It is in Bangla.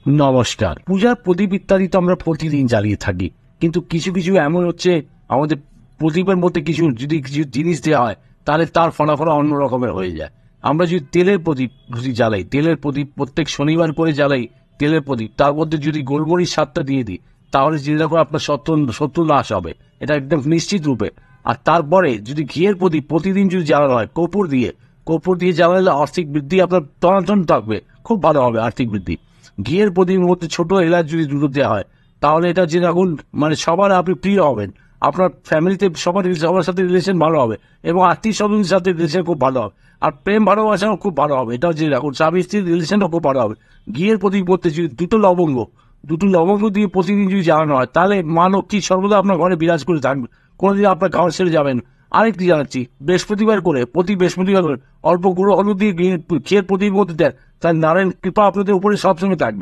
নমস্কার। পূজার প্রদীপ ইত্যাদি তো আমরা প্রতিদিন জ্বালিয়ে থাকি, কিন্তু কিছু কিছু এমন হচ্ছে আমাদের প্রদীপের মধ্যে যদি কিছু জিনিস দেওয়া হয় তাহলে তার ফলাফল অন্য রকমের হয়ে যায়। আমরা যদি তেলের প্রদীপ যদি জ্বালাই, তেলের প্রদীপ প্রত্যেক শনিবার করে জ্বালাই, তেলের প্রদীপ তার মধ্যে যদি গোলমরিচ স্বাদটা দিয়ে দিই, তাহলে যেরকম আপনার শত্রু নাশ হবে, এটা একদম নিশ্চিত রূপে। আর তারপরে যদি ঘিয়ের প্রদীপ প্রতিদিন যদি জ্বালানো হয় কর্পূর দিয়ে জ্বালালে আর্থিক বৃদ্ধি আপনার টনাটন থাকবে, খুব ভালো হবে আর্থিক বৃদ্ধি। ঘিয়ের প্রদীপের মধ্যে ছোট এলাচ যদি দুটো দেওয়া হয়, তাহলে এটা যে দেখুন মানে সবার আপনি প্রিয় হবেন, আপনার ফ্যামিলিতে সবার সাথে রিলেশন ভালো হবে এবং আত্মীয় স্বজনের সাথে রিলেশন খুব ভালো হবে, আর প্রেম ভালোবাসাও খুব ভালো হবে। এটাও যে দেখুন স্বামী স্ত্রীর রিলেশনও খুব ভালো হবে। ঘিয়ের প্রদীপ করতে যদি দুটো লবঙ্গ দিয়ে প্রতিদিন যদি জ্বালানো হয়, তাহলে মা লক্ষ্মী সর্বদা আপনার ঘরে বিরাজ করে থাকবে, কোনোদিন আপনার ঘর ছেড়ে যাবেন। আরেকটি জানাচ্ছি, প্রতি বৃহস্পতিবার করে অল্প গুঁড়ো হলুদ দিয়ে ঘিয়ের প্রদীপ মধ্যে দেন, তার নারায়ণ কৃপা আপনাদের উপরে সবসময় থাকবে।